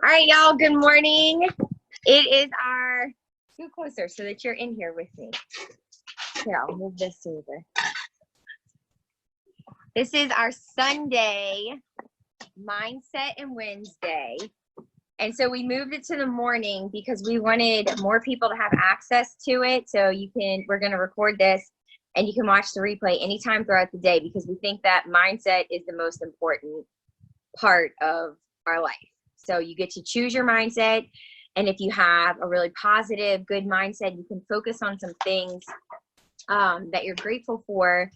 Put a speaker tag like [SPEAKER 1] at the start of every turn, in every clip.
[SPEAKER 1] All right, y'all, good morning. It is our, scoot closer so that you're in here with me. Here, I'll move this over. This is our Sunday Mindset and Wednesday. And so we moved it to the morning because we wanted more people to have access to it. So we're going to record this and you can watch the replay anytime throughout the day because we think that mindset is the most important part of our life. So you get to choose your mindset. And if you have a really positive, good mindset, you can focus on some things that you're grateful for,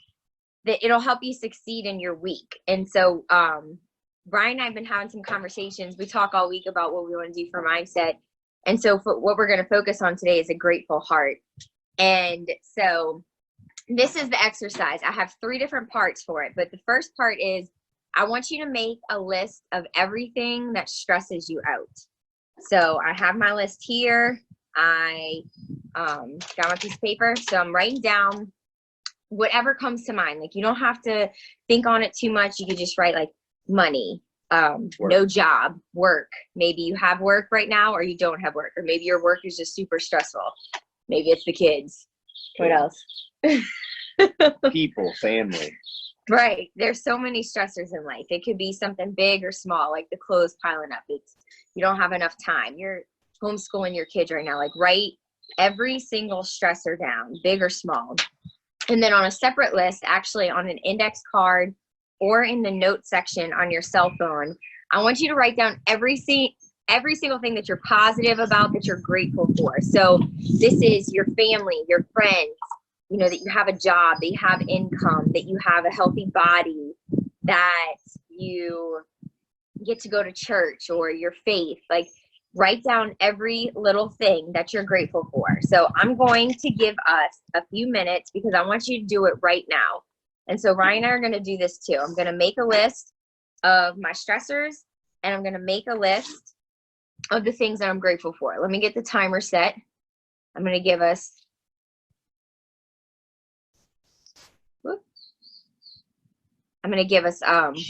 [SPEAKER 1] that it'll help you succeed in your week. And so Brian and I have been having some conversations. We talk all week about what we want to do for mindset. And so what we're going to focus on today is a grateful heart. And so this is the exercise. I have 3 different parts for it. But the first part is I want you to make a list of everything that stresses you out. So I have my list here. I got my piece of paper. So I'm writing down whatever comes to mind. Like you don't have to think on it too much. You could just write like money, no job, work. Maybe you have work right now or you don't have work. Or maybe your work is just super stressful. Maybe it's the kids. What else?
[SPEAKER 2] People, family.
[SPEAKER 1] Right. There's so many stressors in life. It could be something big or small, like the clothes piling up. It's you don't have enough time. You're homeschooling your kids right now. Like write every single stressor down, big or small. And then on a separate list, actually on an index card or in the notes section on your cell phone, I want you to write down every single thing that you're positive about, that you're grateful for. So this is your family, your friends, you know, that you have a job, that you have income, that you have a healthy body, that you get to go to church, or your faith. Like write down every little thing that you're grateful for. So I'm going to give us a few minutes because I want you to do it right now. And so Ryan and I are going to do this too. I'm going to make a list of my stressors and I'm going to make a list of the things that I'm grateful for. Let me get the timer set. I'm going to give us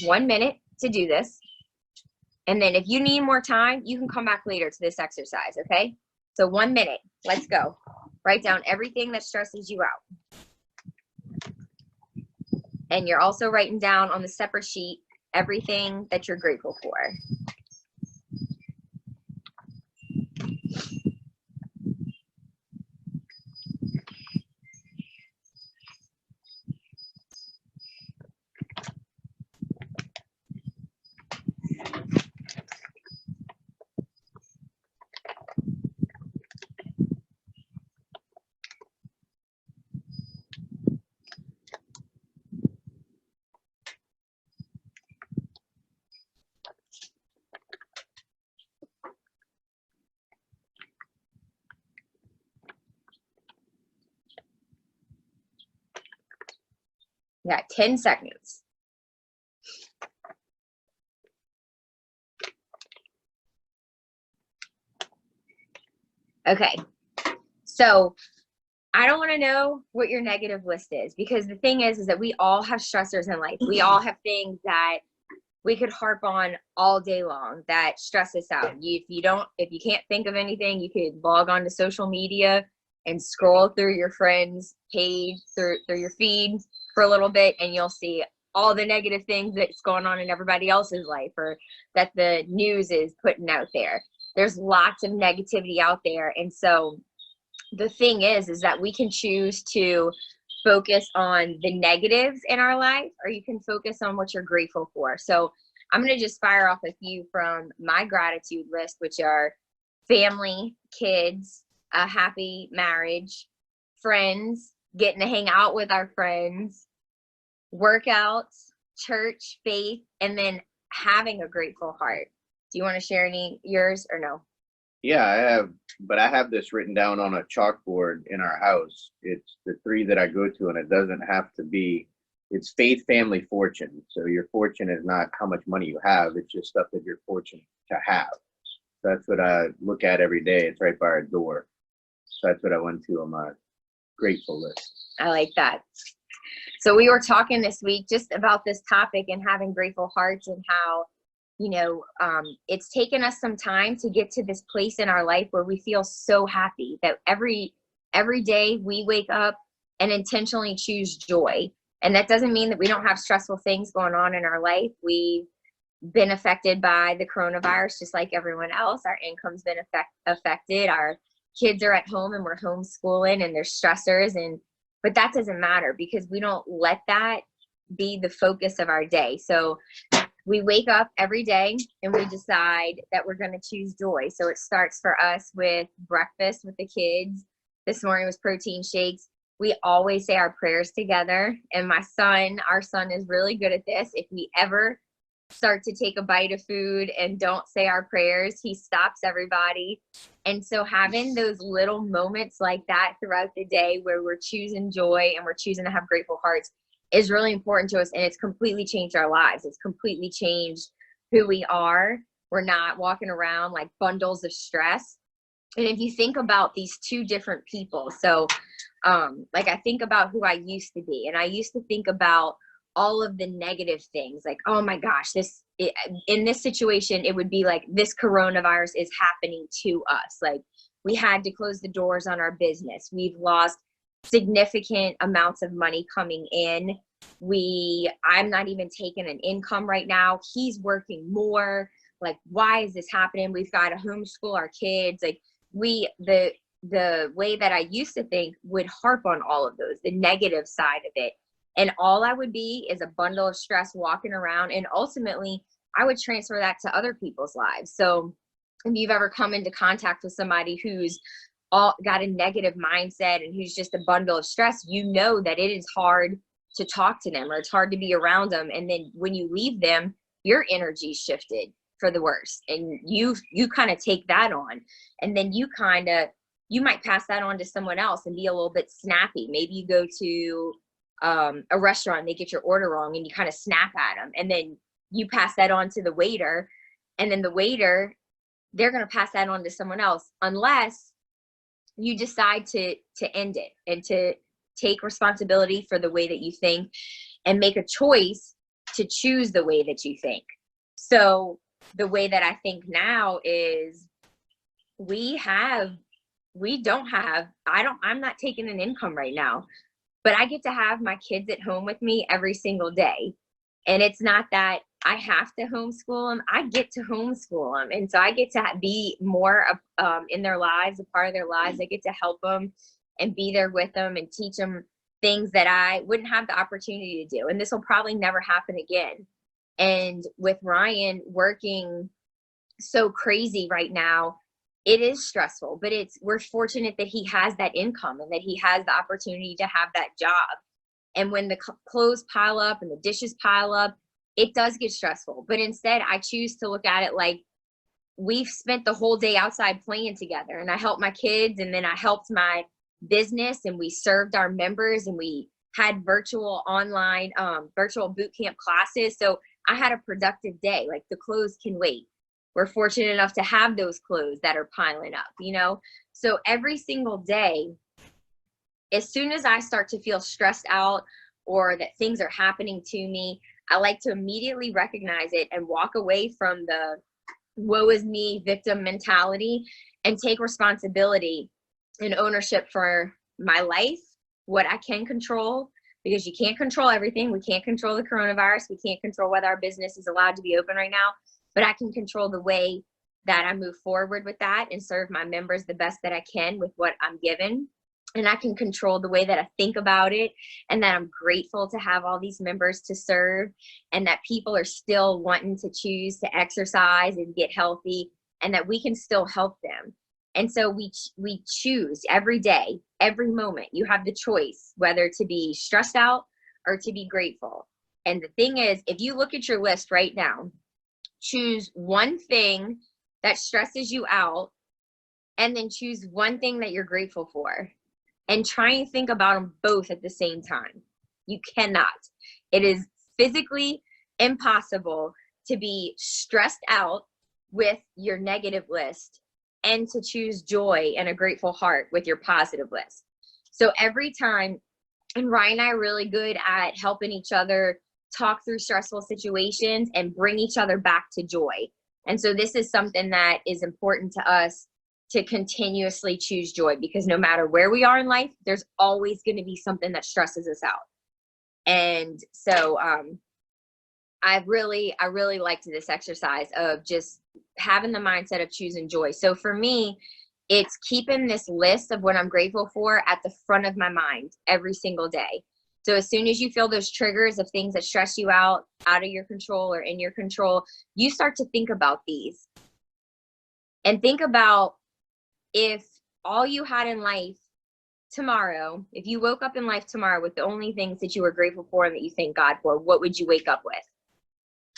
[SPEAKER 1] 1 minute to do this. And then if you need more time, you can come back later to this exercise, okay? So 1 minute, let's go. Write down everything that stresses you out. And you're also writing down on the separate sheet everything that you're grateful for. You got 10 seconds. Okay, so I don't want to know what your negative list is, because the thing is that we all have stressors in life. We all have things that we could harp on all day long that stress us out. If you can't think of anything, you could log on to social media and scroll through your friend's page, through your feed for a little bit, and you'll see all the negative things that's going on in everybody else's life or that the news is putting out there. There's lots of negativity out there. And so the thing is that we can choose to focus on the negatives in our life, or you can focus on what you're grateful for. So I'm going to just fire off a few from my gratitude list, which are family, kids, a happy marriage, friends, getting to hang out with our friends, workouts, church, faith, and then having a grateful heart. Do you want to share any yours or no?
[SPEAKER 2] Yeah, I have this written down on a chalkboard in our house. It's the 3 that I go to, and it doesn't have to be, it's faith, family, fortune. So your fortune is not how much money you have, it's just stuff that you're fortunate to have. That's what I look at every day. It's right by our door. So that's what I went to on my grateful list.
[SPEAKER 1] I like that. So we were talking this week just about this topic and having grateful hearts, and how, it's taken us some time to get to this place in our life where we feel so happy that every day we wake up and intentionally choose joy. And that doesn't mean that we don't have stressful things going on in our life. We've been affected by the coronavirus just like everyone else. Our income's been affected. Our kids are at home and we're homeschooling and there's stressors, but that doesn't matter because we don't let that be the focus of our day. So we wake up every day and we decide that we're going to choose joy. So it starts for us with breakfast with the kids. This morning was protein shakes. We always say our prayers together. And our son is really good at this. If we ever start to take a bite of food and don't say our prayers, he stops everybody. And so having those little moments like that throughout the day where we're choosing joy and we're choosing to have grateful hearts is really important to us. And it's completely changed our lives. It's completely changed who we are. We're not walking around like bundles of stress. And if you think about these two different people, so like I think about who I used to be, and I used to think about all of the negative things, like, oh my gosh, in this situation, it would be like this coronavirus is happening to us. Like we had to close the doors on our business. We've lost significant amounts of money coming in. I'm not even taking an income right now. He's working more. Like, why is this happening? We've got to homeschool our kids. Like the way that I used to think would harp on all of those, the negative side of it. And all I would be is a bundle of stress walking around. And ultimately, I would transfer that to other people's lives. So if you've ever come into contact with somebody who's got a negative mindset and who's just a bundle of stress, you know that it is hard to talk to them or it's hard to be around them. And then when you leave them, your energy shifted for the worse. And you kind of take that on. And then you might pass that on to someone else and be a little bit snappy. Maybe you go to a restaurant, they get your order wrong and you kind of snap at them. And then you pass that on to the waiter. And then the waiter, they're going to pass that on to someone else unless you decide to end it and to take responsibility for the way that you think and make a choice to choose the way that you think. So the way that I think now is I'm not taking an income right now, but I get to have my kids at home with me every single day. And it's not that I have to homeschool them. I get to homeschool them. And so I get to be more in their lives, a part of their lives. I get to help them and be there with them and teach them things that I wouldn't have the opportunity to do. And this will probably never happen again. And with Ryan working so crazy right now, it is stressful, but we're fortunate that he has that income and that he has the opportunity to have that job. And when the clothes pile up and the dishes pile up, it does get stressful. But instead, I choose to look at it like we've spent the whole day outside playing together. And I helped my kids, and then I helped my business, and we served our members, and we had virtual boot camp classes. So I had a productive day. Like the clothes can wait. We're fortunate enough to have those clothes that are piling up, So every single day, as soon as I start to feel stressed out or that things are happening to me, I like to immediately recognize it and walk away from the woe is me victim mentality and take responsibility and ownership for my life, what I can control, because you can't control everything. We can't control the coronavirus. We can't control whether our business is allowed to be open right now, but I can control the way that I move forward with that and serve my members the best that I can with what I'm given. And I can control the way that I think about it, and that I'm grateful to have all these members to serve, and that people are still wanting to choose to exercise and get healthy, and that we can still help them. And so we choose every day, every moment. You have the choice whether to be stressed out or to be grateful. And the thing is, if you look at your list right now, choose one thing that stresses you out, and then choose one thing that you're grateful for. And try and think about them both at the same time. You cannot. It is physically impossible to be stressed out with your negative list and to choose joy and a grateful heart with your positive list. So every time, and Ryan and I are really good at helping each other talk through stressful situations and bring each other back to joy. And so this is something that is important to us, to continuously choose joy, because no matter where we are in life, there's always going to be something that stresses us out. And so I really liked this exercise of just having the mindset of choosing joy. So for me, it's keeping this list of what I'm grateful for at the front of my mind every single day. So as soon as you feel those triggers of things that stress you out of your control or in your control, you start to think about these. And think about, if all you had in life tomorrow, if you woke up in life tomorrow with the only things that you were grateful for and that you thank God for, what would you wake up with?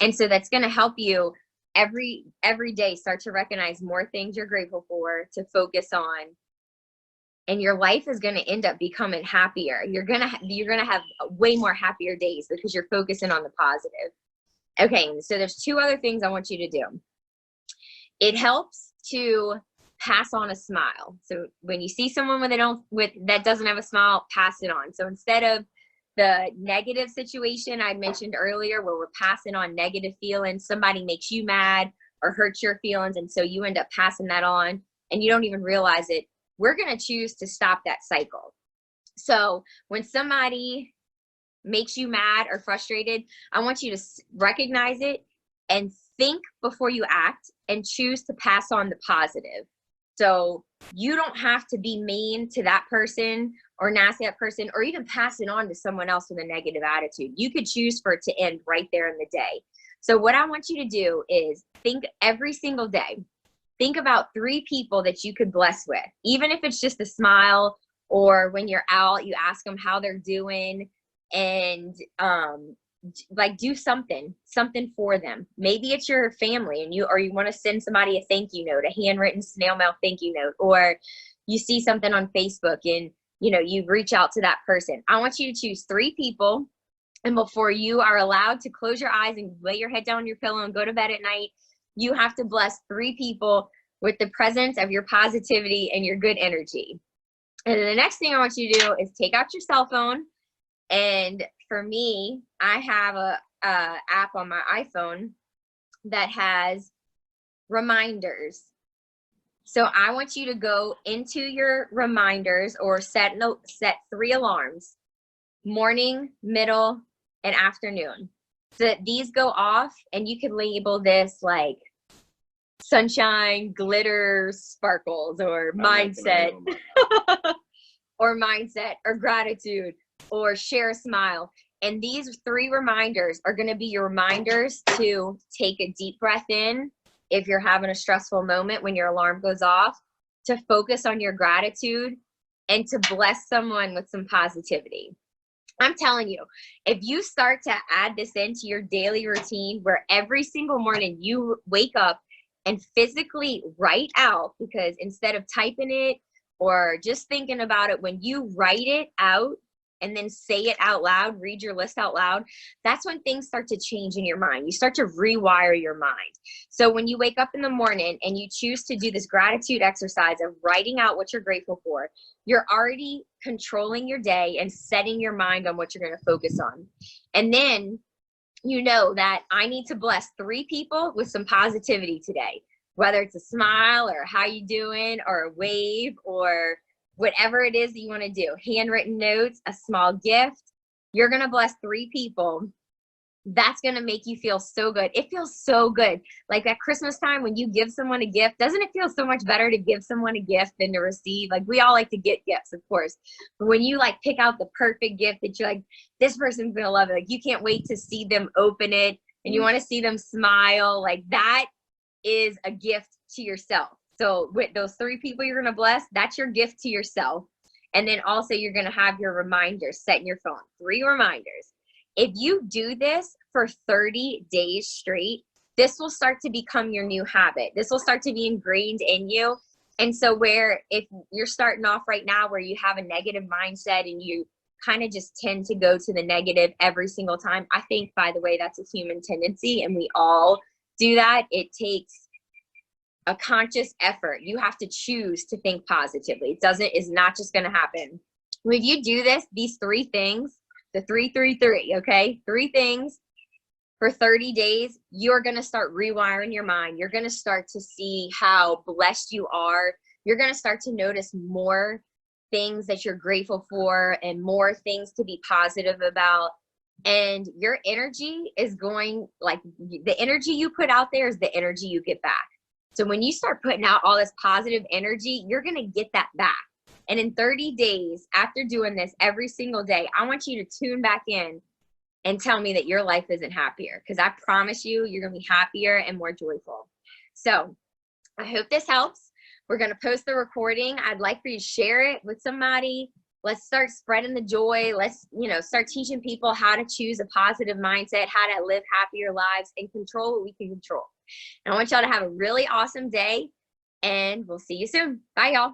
[SPEAKER 1] And so that's going to help you every day start to recognize more things you're grateful for to focus on. And your life is going to end up becoming happier. You're going to have way more happier days because you're focusing on the positive. Okay, so there's two other things I want you to do. It helps to pass on a smile. So when you see someone that doesn't have a smile, pass it on. So instead of the negative situation I mentioned earlier, where we're passing on negative feelings, somebody makes you mad or hurts your feelings, and so you end up passing that on and you don't even realize it. We're going to choose to stop that cycle. So when somebody makes you mad or frustrated, I want you to recognize it and think before you act and choose to pass on the positive. So you don't have to be mean to that person or nasty that person, or even pass it on to someone else with a negative attitude. You could choose for it to end right there in the day. So what I want you to do is think every single day. Think about 3 people that you could bless with, even if it's just a smile, or when you're out, you ask them how they're doing, and like do something for them. Maybe it's your family and you want to send somebody a thank you note, a handwritten snail mail thank you note, or you see something on Facebook and you reach out to that person. I want you to choose 3 people, and before you are allowed to close your eyes and lay your head down on your pillow and go to bed at night, you have to bless 3 people with the presence of your positivity and your good energy. And then the next thing I want you to do is take out your cell phone. And for me, I have a app on my iPhone that has reminders. So I want you to go into your reminders, or set 3 alarms: morning, middle, and afternoon. So that these go off, and you can label this like sunshine, glitter, sparkles, or mindset, or mindset, or gratitude, or share a smile. And these 3 reminders are going to be your reminders to take a deep breath in if you're having a stressful moment when your alarm goes off, to focus on your gratitude, and to bless someone with some positivity. I'm telling you, if you start to add this into your daily routine, where every single morning you wake up and physically write out, because instead of typing it or just thinking about it, when you write it out and then say it out loud, read your list out loud, that's when things start to change in your mind. You start to rewire your mind. So when you wake up in the morning and you choose to do this gratitude exercise of writing out what you're grateful for, you're already controlling your day and setting your mind on what you're going to focus on. And then you know that I need to bless 3 people with some positivity today, whether it's a smile or how you doing or a wave or whatever it is that you want to do, handwritten notes, a small gift. You're going to bless 3 people. That's going to make you feel so good. It feels so good. Like at Christmas time when you give someone a gift, doesn't it feel so much better to give someone a gift than to receive? Like we all like to get gifts, of course. But when you like pick out the perfect gift that you're like, this person's going to love it. Like you can't wait to see them open it and you want to see them smile. Like that is a gift to yourself. So with those 3 people you're going to bless, that's your gift to yourself. And then also you're going to have your reminders set in your phone, 3 reminders. If you do this for 30 days straight, this will start to become your new habit. This will start to be ingrained in you. And so where if you're starting off right now where you have a negative mindset and you kind of just tend to go to the negative every single time, I think, by the way, that's a human tendency and we all do that. It takes a conscious effort. You have to choose to think positively. It's not just going to happen. When you do this, these 3 things, the 333, okay? 3 things for 30 days. You're going to start rewiring your mind. You're going to start to see how blessed you are. You're going to start to notice more things that you're grateful for and more things to be positive about. And your energy is going, like, the energy you put out there is the energy you get back. So when you start putting out all this positive energy, you're going to get that back. And in 30 days after doing this every single day, I want you to tune back in and tell me that your life isn't happier, because I promise you, you're going to be happier and more joyful. So I hope this helps. We're going to post the recording. I'd like for you to share it with somebody. Let's start spreading the joy. Let's, start teaching people how to choose a positive mindset, how to live happier lives and control what we can control. And I want y'all to have a really awesome day, and we'll see you soon. Bye, y'all.